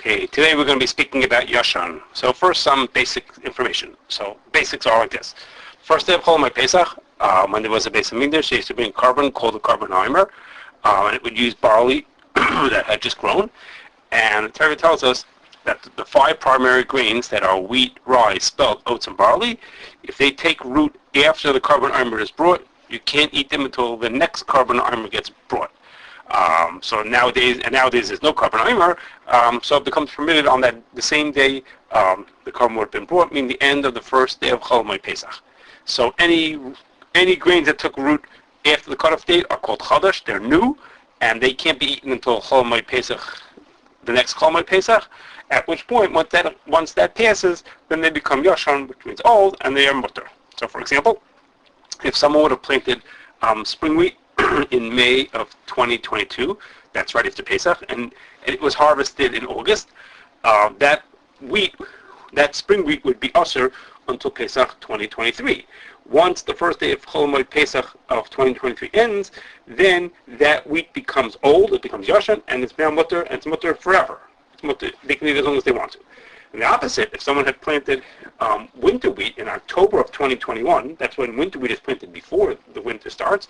Okay, today we're going to be speaking about Yoshon. So first, some basic information. So basics are like this. First day of Chol Pesach, when there was a Beis Hamikdash, they used to bring carbon called the carbon heimer, and it would use barley that had just grown. And the Torah tells us that the five primary grains that are wheat, rye, spelt, oats, and barley, if they take root after the carbon heimer is brought, you can't eat them until the next carbon heimer gets brought. So nowadays there's no carbon heimer, so it becomes permitted on the same day the carbon would have been brought, meaning the end of the first day of Chol Pesach. So any grains that took root after the cutoff date are called Chodosh. They're new, and they can't be eaten until Chol Pesach, the next Chol Pesach. At which point, once that passes, then they become Yoshon, which means old, and they are mutter. So, for example, if someone would have planted spring wheat in May of 2022, that's right after Pesach, and it was harvested in August, that spring wheat would be usher until Pesach 2023. Once the first day of Chol Pesach of 2023 ends, then that wheat becomes old, it becomes Yoshon, and it's now mutter, and it's mutter forever. It's mutter, they can eat it as long as they want to. And the opposite, if someone had planted winter wheat in October of 2021, that's when winter wheat is planted before the winter starts,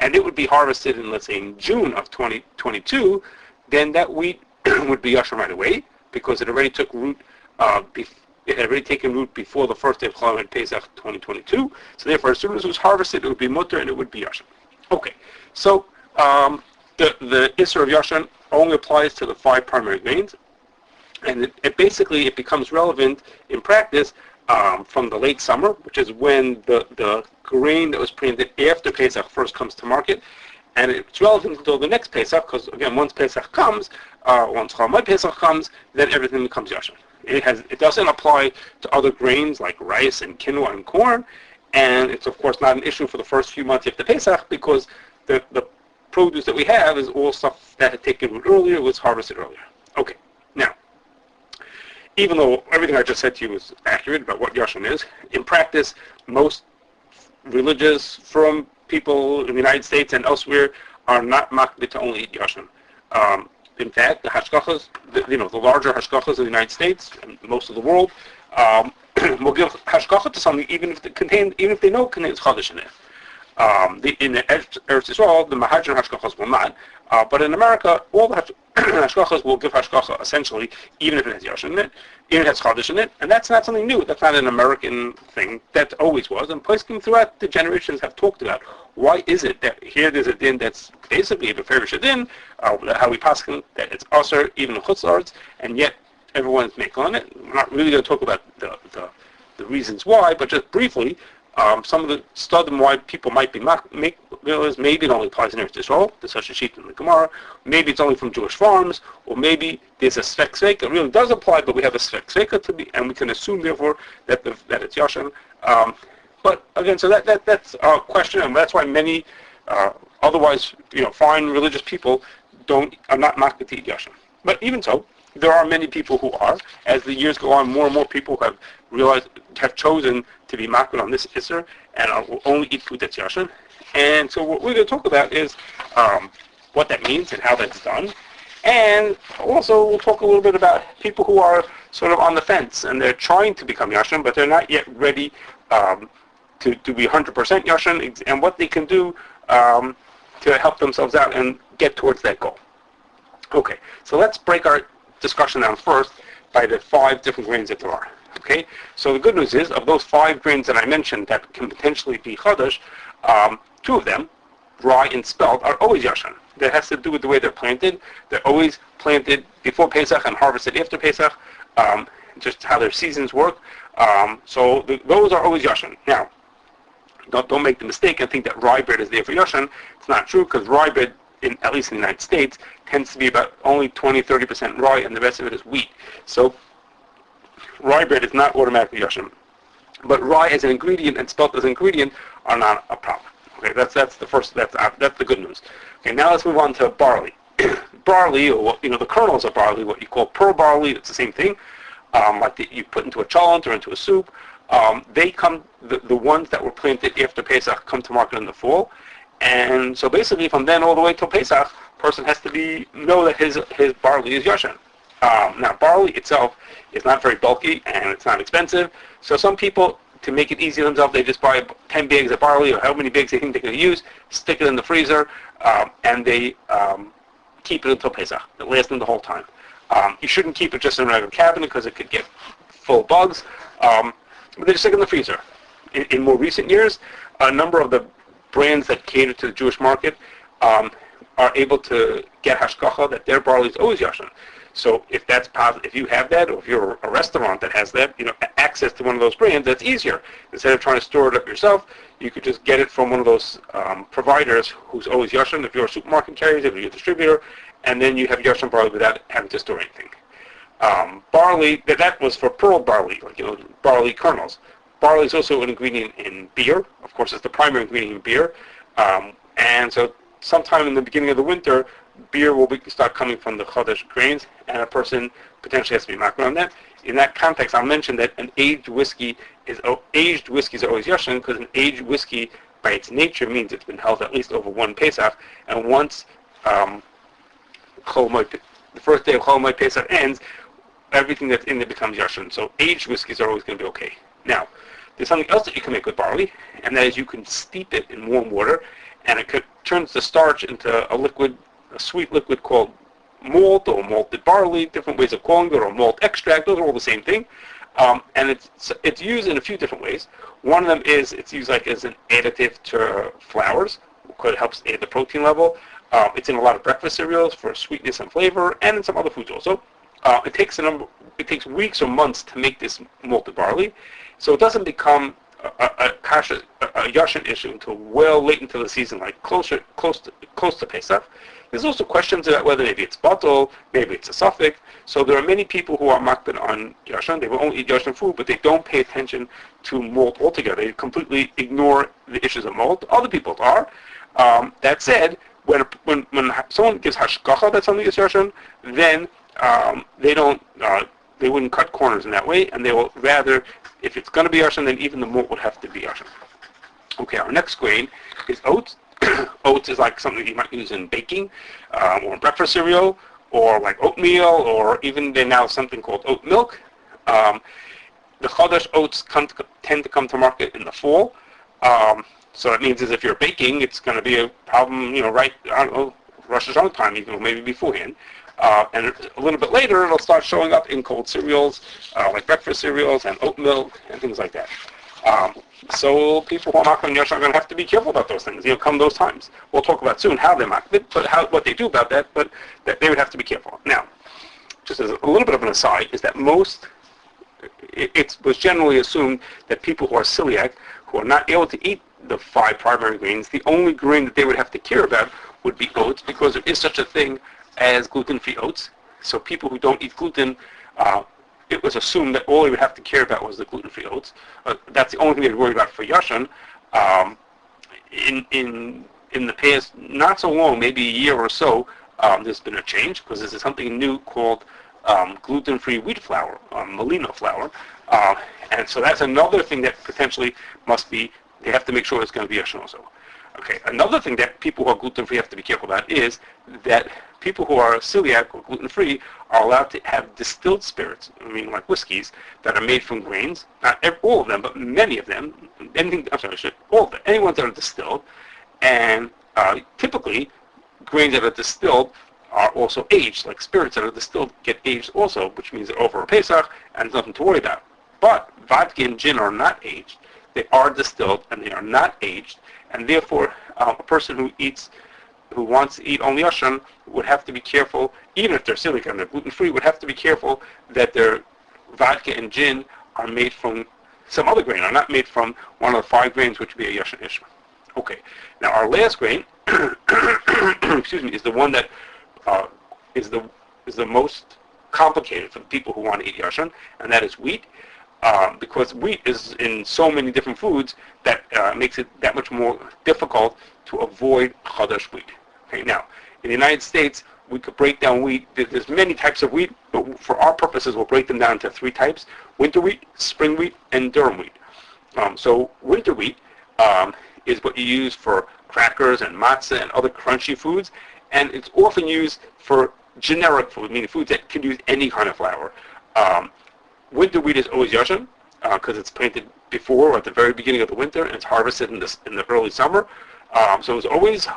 and it would be harvested in, let's say, in June of 2022, then that wheat would be Yoshon right away, because it already took root, it had already taken root before the first day of Chol Pesach 2022, so therefore, as soon as it was harvested, it would be mutter and it would be Yoshon. Okay, so the Isser of Yoshon only applies to the five primary grains, and it basically becomes relevant in practice from the late summer, which is when the grain that was planted after Pesach first comes to market, and it's relevant until the next Pesach, because again, once Pesach comes, once Chol Pesach comes, then everything becomes Yoshon. It doesn't apply to other grains like rice and quinoa and corn, and it's of course not an issue for the first few months after Pesach, because the produce that we have is all stuff that had taken root earlier, was harvested earlier. Okay, now, even though everything I just said to you is accurate about what Yoshon is, in practice, most religious from people in the United States and elsewhere are not makbid to only eat Yoshon. In fact, the Hashgachahs, the larger Hashgachahs in the United States and most of the world, will give Hashgachah to something even if they know it contains Chodosh in it. In the Eretz Yisrael, the Mahajan Hashgachahs will not, but in America, all the Hashgachahs will give Hashgachah essentially, even if it has Yoshon in it, even if it has Chodosh in it, and that's not something new. That's not an American thing. That always was, and Poskim throughout the generations have talked about why is it that here there's a din that's basically a Beferish din, how we Poskim that it's Aser, even in Chutz La'aretz, and yet everyone's making on it. We're not really going to talk about the reasons why, but just briefly, some of the studim why people might be maybe it only applies in Eretz Yisrael, there's such a sheet in the Gemara, maybe it's only from Jewish farms, or maybe there's a Sfek Sveika, it really does apply, but we have a Sfek Sveika to be, and we can assume therefore that it's Yoshon. But again, so that's a question, and that's why many otherwise fine religious people are not makbid to eat Yoshon. But even so, there are many people who are. As the years go on, more and more people have chosen to be makbid on this Isser and will only eat food that's Yoshon. And so what we're going to talk about is what that means and how that's done. And also we'll talk a little bit about people who are sort of on the fence and they're trying to become Yoshon, but they're not yet ready to be 100% Yoshon, and what they can do to help themselves out and get towards that goal. Okay, so let's break our discussion down first by the five different grains that there are. Okay, so the good news is, of those five grains that I mentioned that can potentially be Chodosh, two of them, rye and spelt, are always Yoshon. That has to do with the way they're planted. They're always planted before Pesach and harvested after Pesach, just how their seasons work. So those are always Yoshon. Now, don't make the mistake and think that rye bread is there for Yoshon. It's not true, because rye bread, at least in the United States, tends to be about only 20-30% rye, and the rest of it is wheat. So rye bread is not automatically Yoshon. But rye as an ingredient and spelt as an ingredient are not a problem. Okay, that's the first. That's the good news. Okay, now let's move on to barley. Barley, or the kernels of barley, what you call pearl barley, it's the same thing. You put into a cholent or into a soup. They come. The ones that were planted after Pesach come to market in the fall. And so basically, from then all the way till Pesach, person has to know that his barley is Yoshon. Now, barley itself is not very bulky and it's not expensive. So some people, to make it easy on themselves, they just buy 10 bags of barley or how many bags they think they're going to use, stick it in the freezer, and they keep it until Pesach. It lasts them the whole time. You shouldn't keep it just in a regular cabinet because it could get full of bugs. But they just stick it in the freezer. In more recent years, a number of the brands that cater to the Jewish market are able to get Hashgachah that their barley is always Yoshon. So if that's positive, if you have that, or if you're a restaurant that has that, access to one of those brands, that's easier. Instead of trying to store it up yourself, you could just get it from one of those providers who's always Yoshon. If you're a supermarket carrier, if you're a distributor, and then you have Yoshon barley without having to store anything. Barley, that was for pearl barley, barley kernels. Barley is also an ingredient in beer. Of course, it's the primary ingredient in beer. And so sometime in the beginning of the winter, beer will start coming from the Chodosh grains, and a person potentially has to be makbid on that. In that context, I'll mention that an aged whiskey is always Yoshon, because an aged whiskey, by its nature, means it's been held at least over one Pesach, and once the first day of Chol Pesach ends, everything that's in it becomes Yoshon. So aged whiskeys are always going to be okay. Now, there's something else that you can make with barley, and that is you can steep it in warm water, and it turns the starch into a sweet liquid called malt or malted barley, different ways of calling it, or malt extract. Those are all the same thing. And it's used in a few different ways. One of them is it's used as an additive to flours, because it helps aid the protein level. It's in a lot of breakfast cereals for sweetness and flavor, and in some other foods also. It takes weeks or months to make this malted barley, so it doesn't become a Yoshon issue until well late into the season, like close to Pesach. There's also questions about whether maybe it's batel, maybe it's a suffix. So there are many people who are makbid on Yoshon. They will only eat Yoshon food, but they don't pay attention to malt altogether. They completely ignore the issues of malt. Other people are. That said, when someone gives Hashgachah that something is Yoshon, then they wouldn't cut corners in that way, and they will rather, if it's going to be Yoshon, then even the malt would have to be Yoshon. Okay, our next grain is oats. Oats is like something you might use in baking, or in breakfast cereal, or like oatmeal, or even they now have something called oat milk. The Chodosh oats tend to come to market in the fall. So it means if you're baking, it's going to be a problem, right, Rosh Hashanah time, even maybe beforehand. And a little bit later, it'll start showing up in cold cereals, like breakfast cereals and oat milk and things like that. So people who are makbid on Yoshon are going to have to be careful about those things, come those times. We'll talk about soon how they're makbid, but what they do about that, but that they would have to be careful. Now, just as a little bit of an aside, is that it was generally assumed that people who are celiac, who are not able to eat the 5 primary grains, the only grain that they would have to care about would be oats, because there is such a thing as gluten-free oats. So people who don't eat gluten, it was assumed that all they would have to care about was the gluten-free oats. That's the only thing they'd worry about for Yoshon. In the past, not so long, maybe a year or so, there's been a change, because there's something new called gluten-free wheat flour, merino flour. And so that's another thing that potentially they have to make sure it's going to be Yoshon also. Okay, another thing that people who are gluten-free have to be careful about is that people who are celiac or gluten-free are allowed to have distilled spirits, like whiskeys, that are made from grains. Not all of them, but many of them. All of them. Any ones that are distilled. And typically, grains that are distilled are also aged, like spirits that are distilled get aged also, which means they're over a Pesach, and there's nothing to worry about. But vodka and gin are not aged. They are distilled, and they are not aged. And therefore, a person who wants to eat only Yoshon would have to be careful, even if they're celiac and they're gluten-free, would have to be careful that their vodka and gin are made from some other grain, are not made from one of the 5 grains, which would be a Yoshon Ishma. Okay, now our last grain, is the one that is the most complicated for the people who want to eat Yoshon, and that is wheat. Because wheat is in so many different foods that makes it that much more difficult to avoid Chodosh wheat. Okay, now, in the United States, we could break down wheat. There's many types of wheat, but for our purposes, we'll break them down into 3 types: winter wheat, spring wheat, and durum wheat. So winter wheat is what you use for crackers and matzah and other crunchy foods, and it's often used for generic food, meaning foods that can use any kind of flour. Winter wheat is always Yoshon because it's planted before or at the very beginning of the winter and it's harvested in the early summer. So it's always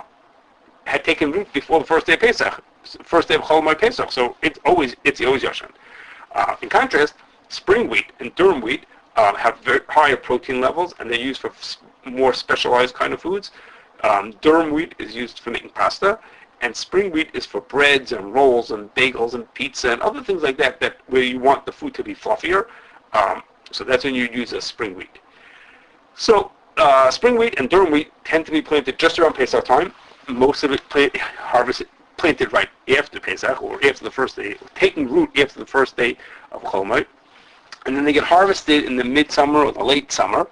had taken root before the first day of Pesach, first day of Chol Pesach. So it's always Yoshon. In contrast, spring wheat and durum wheat have very higher protein levels and they're used for more specialized kind of foods. Durum wheat is used for making pasta, and spring wheat is for breads and rolls and bagels and pizza and other things like that, where you want the food to be fluffier. So that's when you use a spring wheat. So spring wheat and durum wheat tend to be planted just around Pesach time. Most of it planted right after Pesach or after the first day, taking root after the first day of Chol. And then they get harvested in the midsummer or the late summer.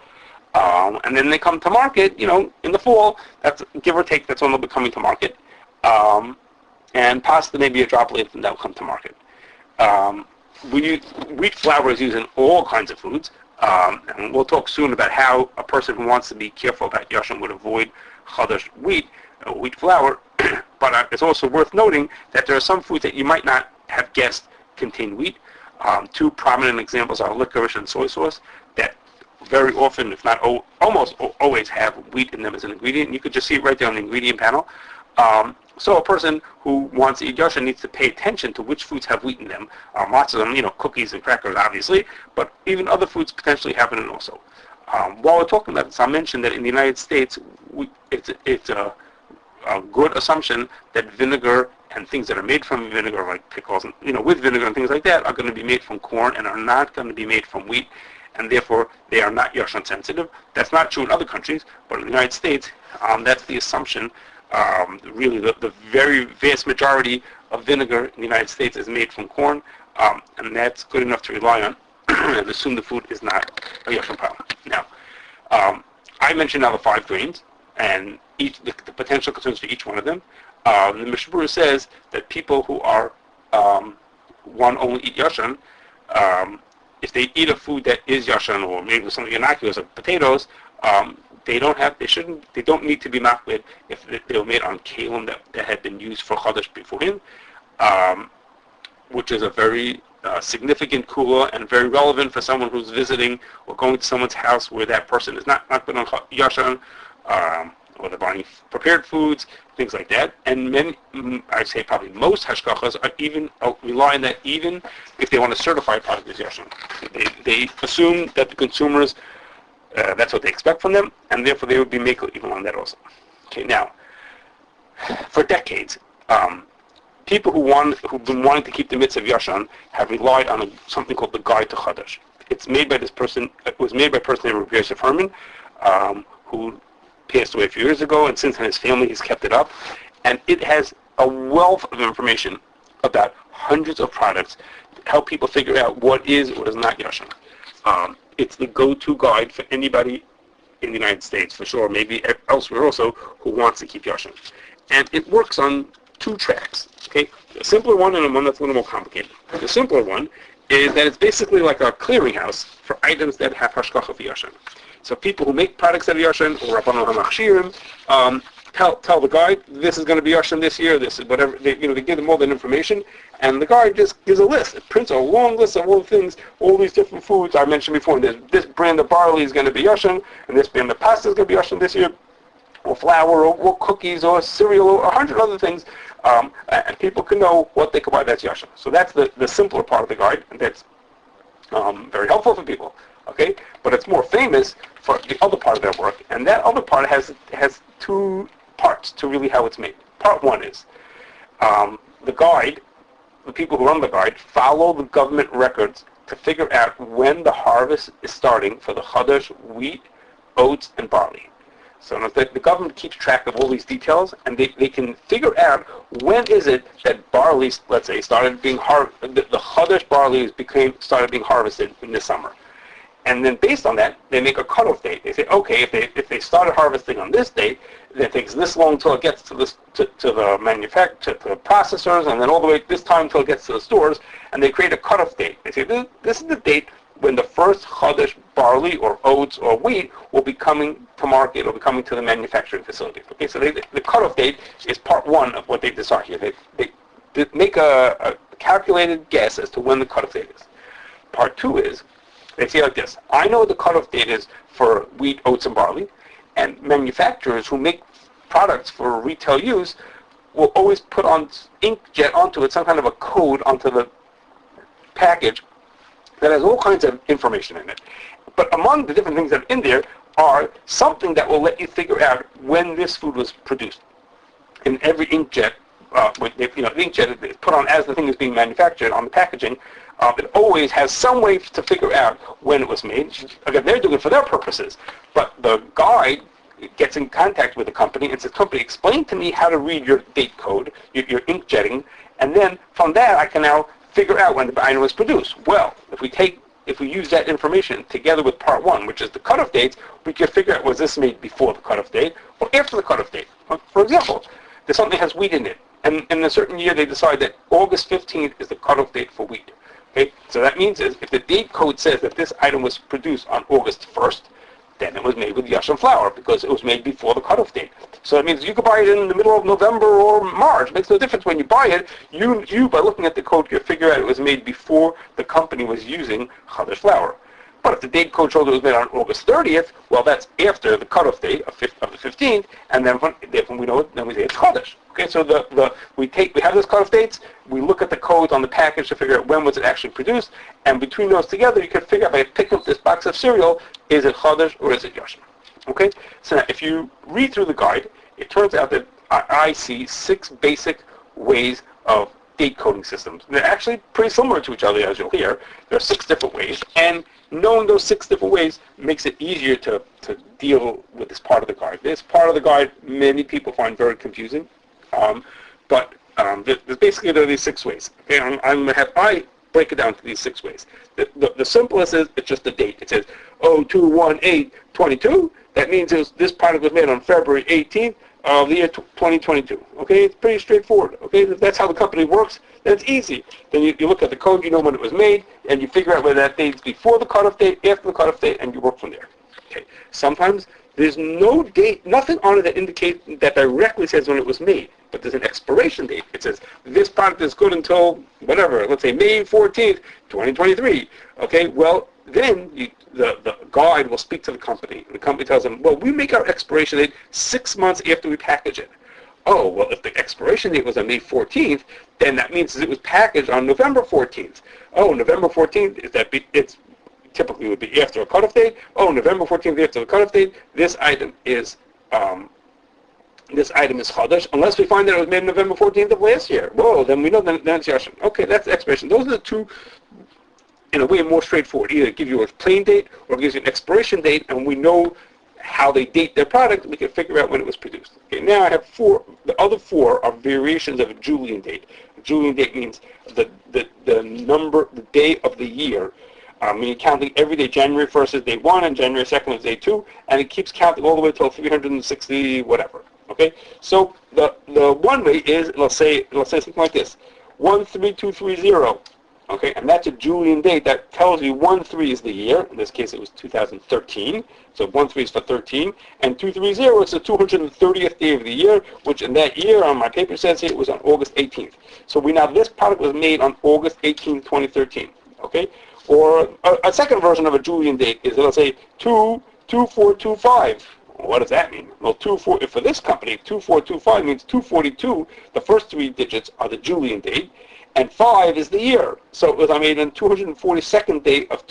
And then they come to market, in the fall. That's give or take. That's when they'll be coming to market. And pasta maybe a drop later, and that'll come to market. Wheat flour is used in all kinds of foods. And we'll talk soon about how a person who wants to be careful about Yoshon would avoid Chodosh wheat flour. But it's also worth noting that there are some foods that you might not have guessed contain wheat. Two prominent examples are licorice and soy sauce that very often, if not almost always, have wheat in them as an ingredient. You could just see it right there on the ingredient panel. So a person who wants to eat Yoshon needs to pay attention to which foods have wheat in them. Lots of them, cookies and crackers, obviously, but even other foods potentially have it in also. While we're talking about this, I'll mention that in the United States, it's a good assumption that vinegar and things that are made from vinegar, like pickles, and, with vinegar and things like that, are going to be made from corn and are not going to be made from wheat, and therefore they are not Yoshon sensitive. That's not true in other countries, but in the United States, that's the assumption. Really, the very vast majority of vinegar in the United States is made from corn, and that's good enough to rely on and assume the food is not a Yoshon problem. Now, I mentioned now the 5 grains and the potential concerns for each one of them. The Mishnah Berurah says that people who are want only eat Yoshon, if they eat a food that is Yoshon or made with something innocuous like potatoes, they don't need to be makbid if they were made on kalim that had been used for Chodosh beforehand, which is a very significant kula and very relevant for someone who's visiting or going to someone's house where that person is not makbid on Yoshon, or they're buying prepared foods, things like that. And I'd say probably most Hashgachahs are even rely on that even if they want to certify a product as Yoshon. They assume that the consumers, that's what they expect from them, and therefore they would be makel even on that also. Okay, now, for decades, people who've been wanting to keep the mitzvah of Yoshon have relied on something called the Guide to Chodosh. It's made by this person. It was made by a person named Rabbi Yosef Herman, who passed away a few years ago, and since then his family has kept it up. And it has a wealth of information about hundreds of products to help people figure out what is or is not Yoshon. It's the go-to guide for anybody in the United States, for sure, maybe elsewhere also, who wants to keep Yoshon. And it works on 2 tracks, okay? A simpler one and one that's a little more complicated. The simpler one is that it's basically like a clearinghouse for items that have Hashgachah for Yoshon. So people who make products out of Yoshon, or Rabbanon HaMachshirim, tell the guide, this is going to be Yoshon this year, this is whatever, they give them all that information, and the guide just gives a list. It prints a long list of all the things, all these different foods I mentioned before. This brand of barley is going to be Yoshon, and this brand of pasta is going to be Yoshon this year, or flour, or cookies, or cereal, or 100 other things, and people can know what they can buy that's Yoshon. So that's the simpler part of the guide, and that's very helpful for people. Okay, but it's more famous for the other part of their work, and that other part has 2 parts to really how it's made. Part 1 is the guide. The people who run the guide follow the government records to figure out when the harvest is starting for the Chodosh wheat, oats, and barley. So the government keeps track of all these details, and they can figure out when is it that barley, let's say, started being the Chodosh barley started being harvested in the summer. And then based on that, they make a cutoff date. They say, okay, if they started harvesting on this date, then it takes this long until it gets to the to the processors, and then all the way this time until it gets to the stores, and they create a cutoff date. They say, this is the date when the first Chodosh barley or oats or wheat will be coming to market or be coming to the manufacturing facility. Okay, so the cutoff date is part 1 of what they decide here. make a calculated guess as to when the cutoff date is. Part two is, they say like this: I know what the cutoff date is for wheat, oats, and barley, and manufacturers who make products for retail use will always put on inkjet onto it, some kind of a code onto the package that has all kinds of information in it. But among the different things that are in there are something that will let you figure out when this food was produced. In every inkjet, the inkjet is put on as the thing is being manufactured on the packaging. It always has some way to figure out when it was made. Again, they're doing it for their purposes, but the guide gets in contact with the company and says, company, explain to me how to read your date code, your inkjetting, and then from that I can now figure out when the item was produced. Well, if we use that information together with part one, which is the cutoff dates, we can figure out was this made before the cutoff date or after the cutoff date. For example, there's something that has wheat in it, and in a certain year they decide that August 15th is the cutoff date for wheat. Okay, so that means is if the date code says that this item was produced on August 1st, then it was made with Yoshon flour because it was made before the cutoff date. So that means you could buy it in the middle of November or March. It makes no difference when you buy it. You by looking at the code, can figure out it was made before the company was using Chodosh flour. But if the date code shows it was made on August 30th, well, that's after the cutoff date of the 15th, and then when we know it, then we say it's Chodosh. Okay, so we have those cutoff dates. We look at the codes on the package to figure out when was it actually produced, and between those together, you can figure out by picking up this box of cereal, is it Chodosh or is it Yoshon? Okay, so now if you read through the guide, it turns out that I see 6 basic ways of date coding systems. They're actually pretty similar to each other, as you'll hear. There are 6 different ways, and knowing those 6 different ways makes it easier to deal with this part of the guide. This part of the guide many people find very confusing, but there's basically there are these 6 ways. Okay, I'm going to have I break it down to these 6 ways. The simplest is it's just the date. It says 02/18/22. That means this product was made on February 18th of the year 2022. Okay, it's pretty straightforward. Okay, if that's how the company works, then it's easy. Then you look at the code, you know when it was made, and you figure out whether that date's before the cutoff date, after the cutoff date, and you work from there. Okay. Sometimes there's no date, nothing on it that indicates that directly says when it was made, but there's an expiration date. It says this product is good until whatever, let's say May 14th, 2023. Okay, well then the guide will speak to the company, and the company tells them, well, we make our expiration date 6 months after we package it. Oh, well, if the expiration date was on May 14th, then that means it was packaged on November 14th. Oh, November 14th, it's typically would be after a cutoff date. Oh, November 14th after the cutoff date, this item is Chodosh, unless we find that it was made November 14th of last year. Whoa, then we know then it's Yoshon. Okay, that's the expiration. Those are the 2, in a way, more straightforward. Either it gives you a plain date or it gives you an expiration date, and we know how they date their product, we can figure out when it was produced. Okay, now I have 4. The other 4 are variations of a Julian date. A Julian date means the number, the day of the year. Meaning counting every day. January 1st is day 1, and January 2nd is day 2, and it keeps counting all the way till 360 whatever. Okay, so the one way is let's say something like this: 13230. Okay, and that's a Julian date that tells you 13 is the year. In this case, it was 2013. So 13 is for 13, and 230 is the 230th day of the year, which in that year on my paper says here it was on August 18th. So we know this product was made on August 18th, 2013. Okay, or a second version of a Julian date is, let's say 22425. What does that mean? Well, for this company, 2425 means 242. The first 3 digits are the Julian date, and 5 is the year. So it was made on 242nd day of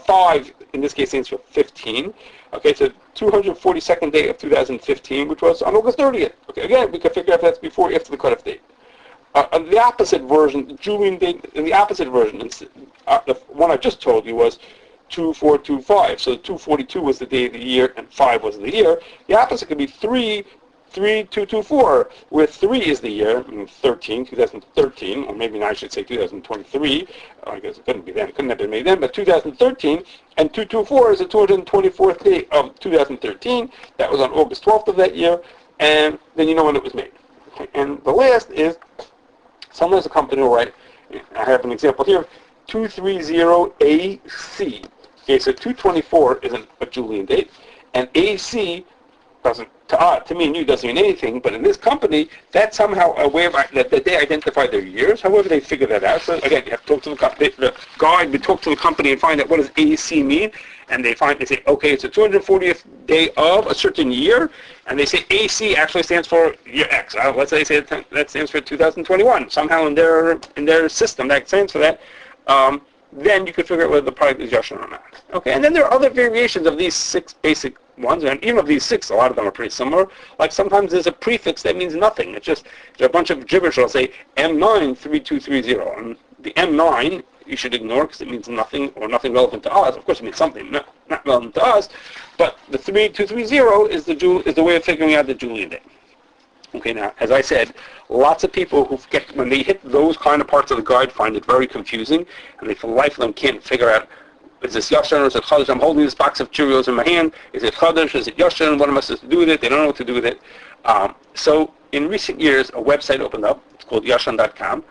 5, in this case stands for 15. Okay, so 242nd day of 2015, which was on August 30th. Okay, again, we can figure out if that's before or after the cutoff date. The opposite version, the Julian date, in the opposite version, the one I just told you was 2425. So 242 was the day of the year and 5 was the year. The opposite could be 3224, where 3 is the year, 2013, or maybe I should say 2023. I guess it couldn't be then. It couldn't have been made then, but 2013. And 224 is the 224th day of 2013. That was on August 12th of that year, and then you know when it was made. Okay. And the last is, sometimes a company will write, I have an example here, 230AC. Okay, so 224 isn't a Julian date, and AC doesn't to me and you doesn't mean anything, but in this company, that's somehow a way of that they identify their years. However, they figure that out. So again, you have to talk to the guide. We talk to the company and find out what does AC mean, and they say, okay, it's the 240th day of a certain year, and they say AC actually stands for year X. Let's say that stands for 2021. Somehow in their system that stands for that. Then you could figure out whether the product is Yoshon or not. Okay, and then there are other variations of these 6 basic ones, and even of these 6, a lot of them are pretty similar. Like sometimes there's a prefix that means nothing. It's just a bunch of gibberish. I'll say M93230, and the M9 you should ignore because it means nothing or nothing relevant to us. Of course, it means something not relevant to us, but the 3230 is the way of figuring out the Julian day. Okay, now, as I said, lots of people when they hit those kind of parts of the guide, find it very confusing, and they, for the life of them, can't figure out, is this Yoshon or is it Chodosh? I'm holding this box of Cheerios in my hand. Is it Chodosh? Is it Yoshon? What am I supposed to do with it? They don't know what to do with it. So, in recent years, a website opened up. It's called Yoshon.com,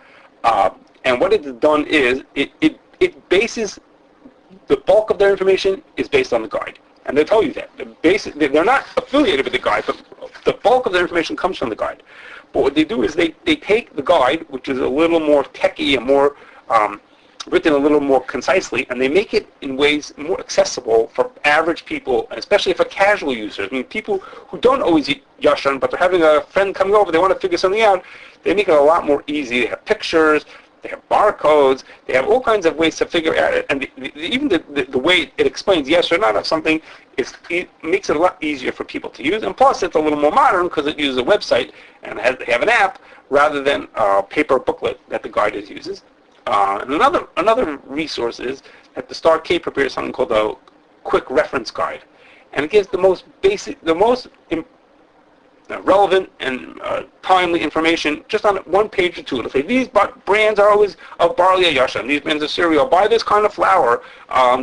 and what it's done is, it bases, the bulk of their information is based on the guide. And they tell you that. They're not affiliated with the guide, but the bulk of their information comes from the guide. But what they do is they take the guide, which is a little more techy and more written a little more concisely, and they make it in ways more accessible for average people, especially for casual users. I mean, people who don't always eat Yoshon, but they're having a friend coming over, they want to figure something out, they make it a lot more easy. They have pictures, they have barcodes, they have all kinds of ways to figure out it, and even the way it explains yes or not of something it makes it a lot easier for people to use, and plus it's a little more modern because it uses a website and they have an app rather than a paper booklet that the guide uses. And another resource is that the Star K prepares something called a quick reference guide, and it gives the most basic, relevant and timely information just on one page or two. It'll say these brands are always of barley or Yoshon. These brands of cereal. Buy this kind of flour.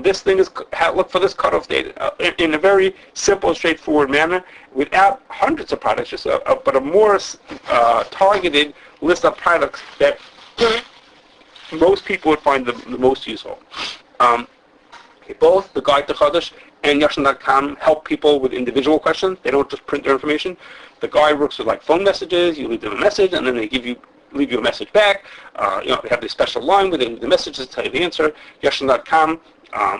This thing is look for this cutoff date in a very simple, straightforward manner, without hundreds of products, just but a more targeted list of products that most people would find the most useful. Both the Guide to Chodosh and Yoshon.com help people with individual questions. They don't just print their information. The guide works with like phone messages. You leave them a message, and then they leave you a message back. They have this special line where they leave the messages to tell you the answer. Yoshon.com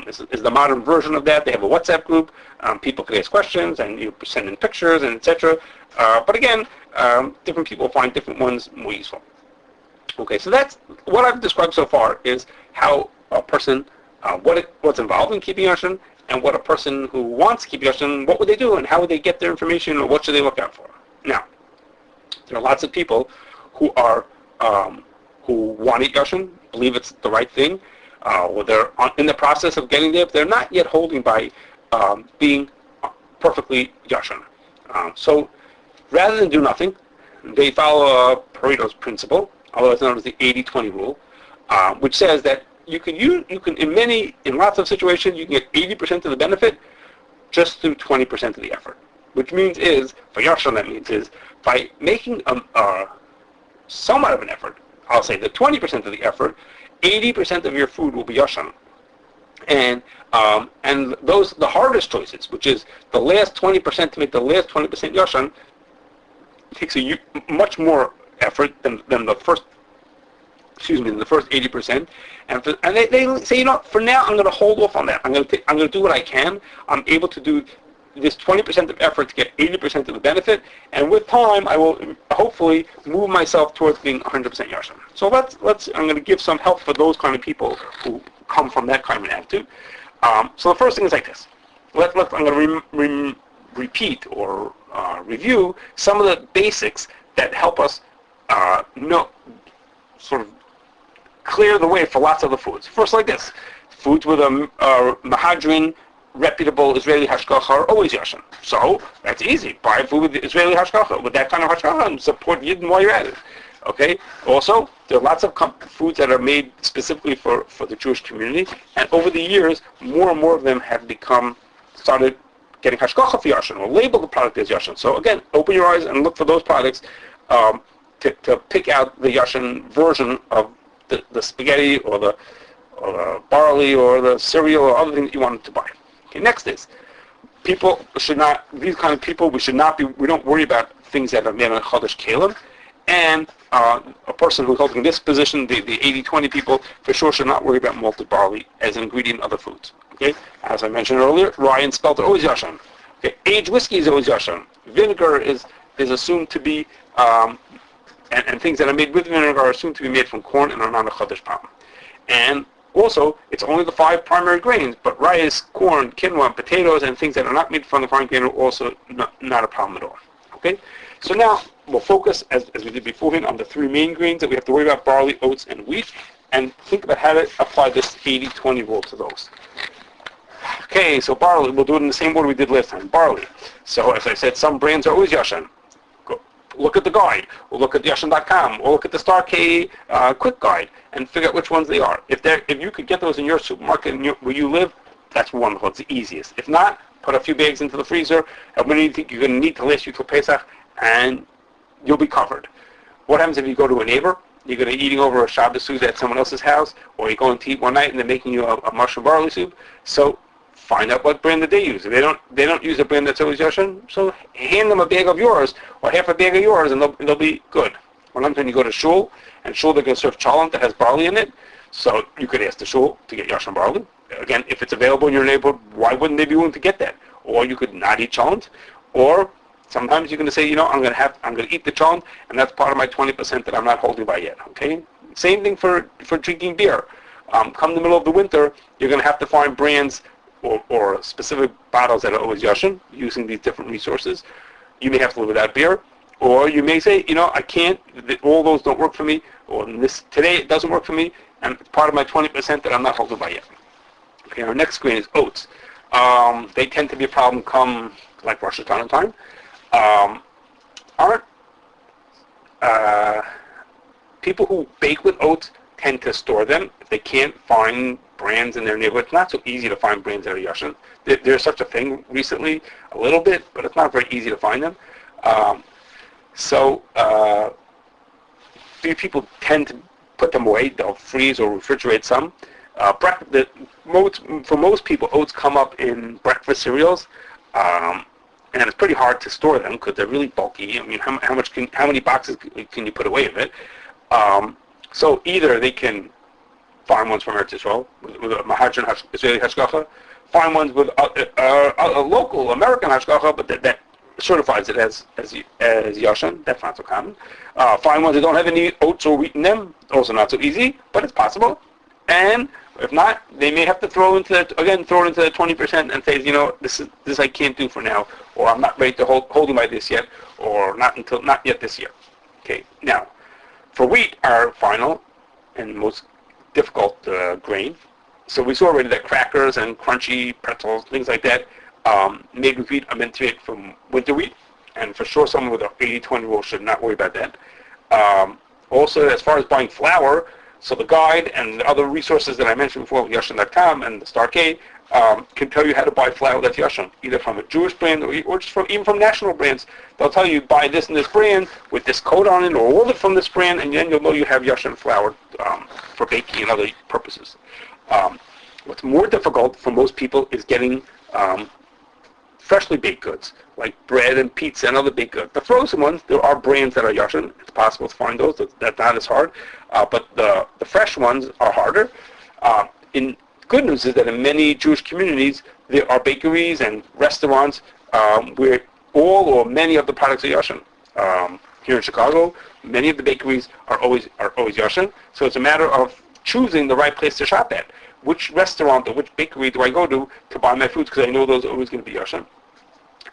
is the modern version of that. They have a WhatsApp group. People can ask questions, and you send in pictures, and etc. But again, different people find different ones more useful. Okay, so that's what I've described so far is how a person, what's involved in keeping Yoshon, and what a person who wants to keep Yoshon, what would they do, and how would they get their information, or what should they look out for? Now, there are lots of people who want to eat Yoshon, believe it's the right thing, or they're in the process of getting there, but they're not yet holding by being perfectly Yoshon. So, rather than do nothing, they follow Pareto's principle, otherwise known as the 80-20 rule, which says that you can in lots of situations you can get 80% of the benefit just through 20% of the effort. Which means for Yoshon, that means by making somewhat of an effort, I'll say the 20% of the effort, 80% of your food will be Yoshon. And those the hardest choices, which is the last 20% to make the last 20% Yoshon, takes much more effort than the first 80%, and they say, for now I'm going to hold off on that. I'm going to do what I can. I'm able to do this 20% of effort to get 80% of the benefit, and with time I will hopefully move myself towards being 100% Yoshon. So I'm going to give some help for those kind of people who come from that kind of an attitude. So the first thing is like this. I'm going to repeat or review some of the basics that help us sort of clear the way for lots of the foods. First, like this. Foods with a Mahadrin, reputable Israeli Hashgachah are always Yoshon. So, that's easy. Buy food with Israeli Hashgachah, with that kind of Hashgachah, and support Yidden while you're at it. Okay? Also, there are lots of foods that are made specifically for the Jewish community, and over the years, more and more of them have started getting Hashgachah for Yoshon, or label the product as Yoshon. So again, open your eyes and look for those products to pick out the Yoshon version of the spaghetti or the barley or the cereal or other things you want to buy. Okay, next is people should not, these kind of people, we don't worry about things that are made on Chodosh Kalim. And a person who's holding this position, the 80-20 people, for sure should not worry about malted barley as an ingredient in other foods. Okay? As I mentioned earlier, rye and spelt are always Yoshon. Okay? Aged whiskey is always Yoshon. Vinegar is assumed to be, and things that are made with vinegar are assumed to be made from corn and are not a Chodosh palm. And also, it's only the 5 primary grains, but rice, corn, quinoa, potatoes, and things that are not made from the fine grain are also not a problem at all. Okay? So now, we'll focus, as we did beforehand, on the 3 main grains that we have to worry about: barley, oats, and wheat, and think about how to apply this 80-20 rule to those. Okay, so barley, we'll do it in the same order we did last time. Barley. So, as I said, some brands are always Yoshon. Look at the guide, or look at Yoshon.com, or look at the Star K quick guide, and figure out which ones they are. If you could get those in your supermarket where you live, that's wonderful. It's the easiest. If not, put a few bags into the freezer, and when you think you're going to need to last you till Pesach, and you'll be covered. What happens if you go to a neighbor? You're going to be eating over a Shabbos soup at someone else's house, or you're going to eat one night and they're making you a mushroom barley soup. So find out what brand that they use. If they don't use a brand that's always Yoshon, so hand them a bag of yours or half a bag of yours, and they'll be good. When you go to shul, and shul they're going to serve cholent that has barley in it, so you could ask the shul to get Yoshon barley. Again, if it's available in your neighborhood, why wouldn't they be willing to get that? Or you could not eat cholent, or sometimes you're going to say, I'm going to eat the cholent, and that's part of my 20% that I'm not holding by yet. Okay. Same thing for drinking beer. Come the middle of the winter, you're going to have to find brands or specific bottles that are always Yoshon, using these different resources. You may have to live without beer, or you may say, I can't. All those don't work for me, or today it doesn't work for me, and it's part of my 20% that I'm not holding by yet. Okay. Our next grain is oats. They tend to be a problem come like Rosh Hashanah time. People who bake with oats tend to store them. If they can't find brands in their neighborhood, it's not so easy to find brands that are Yoshon. There's such a thing recently, a little bit, but it's not very easy to find them. Few people tend to put them away. They'll freeze or refrigerate some. For most people, oats come up in breakfast cereals. And it's pretty hard to store them because they're really bulky. I mean, how many boxes can you put away of it? So either they can find ones from Eretz Yisrael with a Mahadran Israeli Hashgachah, find ones with a local American Hashgachah, but that certifies it as Yoshon. That's not so common. Find ones that don't have any oats or wheat in them. Also not so easy, but it's possible. And if not, they may have to throw it into the 20% and say, this I can't do for now, or I'm not ready to hold by this yet, or not yet this year. Okay. Now, for wheat, our final and most difficult grain. So we saw already that crackers and crunchy pretzels, things like that, made with wheat are meant to be made from winter wheat, and for sure someone with an 80-20 rule should not worry about that. Also, as far as buying flour, so the guide and the other resources that I mentioned before, Yoshon.com and the Star K, can tell you how to buy flour that's Yoshon, either from a Jewish brand or just even from national brands. They'll tell you buy this and this brand with this code on it, or all it from this brand, and then you'll know you have Yoshon flour for baking and other purposes. What's more difficult for most people is getting freshly baked goods, like bread and pizza and other baked goods. The frozen ones, there are brands that are Yoshon. It's possible to find those. That's not as hard. But the fresh ones are harder. In good news is that in many Jewish communities, there are bakeries and restaurants where all or many of the products are Yoshon. Here in Chicago, many of the bakeries are always Yoshon. So it's a matter of choosing the right place to shop at. Which restaurant or which bakery do I go to buy my foods, because I know those are always going to be Yoshon.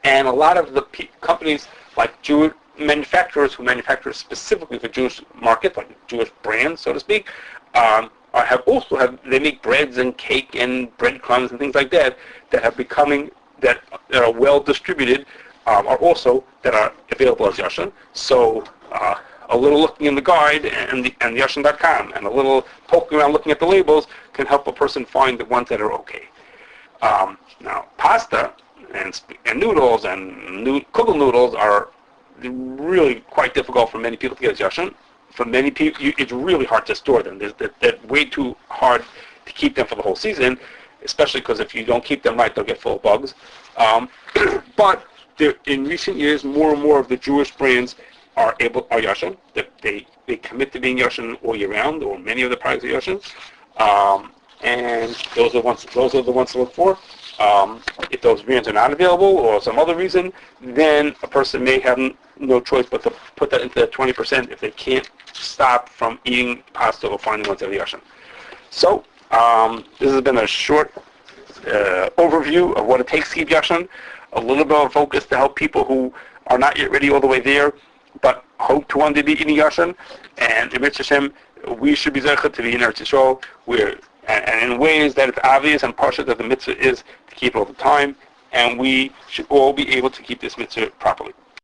And a lot of the companies, like Jewish manufacturers who manufacture specifically for Jewish market, like Jewish brands, so to speak, they make breads and cake and breadcrumbs and things like that that are well distributed, are available as Yoshon. So a little looking in the guide and Yoshon.com and a little poking around looking at the labels can help a person find the ones that are okay. Now, pasta and noodles and kugel noodles are really quite difficult for many people to get as Yoshon. For many people, it's really hard to store them. They're way too hard to keep them for the whole season. especially because if you don't keep them right, they'll get full of bugs. But in recent years, more and more of the Jewish brands are Yoshon. They commit to being Yoshon all year round, or many of the products are Yoshon. And those are the ones to look for. If those brands are not available or some other reason, then a person may have no choice but to put that into the 20% if they can't stop from eating pasta or finding ones that are Yoshon. So this has been a short overview of what it takes to keep Yoshon, a little bit of focus to help people who are not yet ready all the way there, but hope to one day be eating Yoshon. And in Mitzvah Hashem, we should be zeichet to be in Eretz Yisrael, and in ways that it's obvious and partial that the mitzvah is to keep it all the time, and we should all be able to keep this mitzvah properly.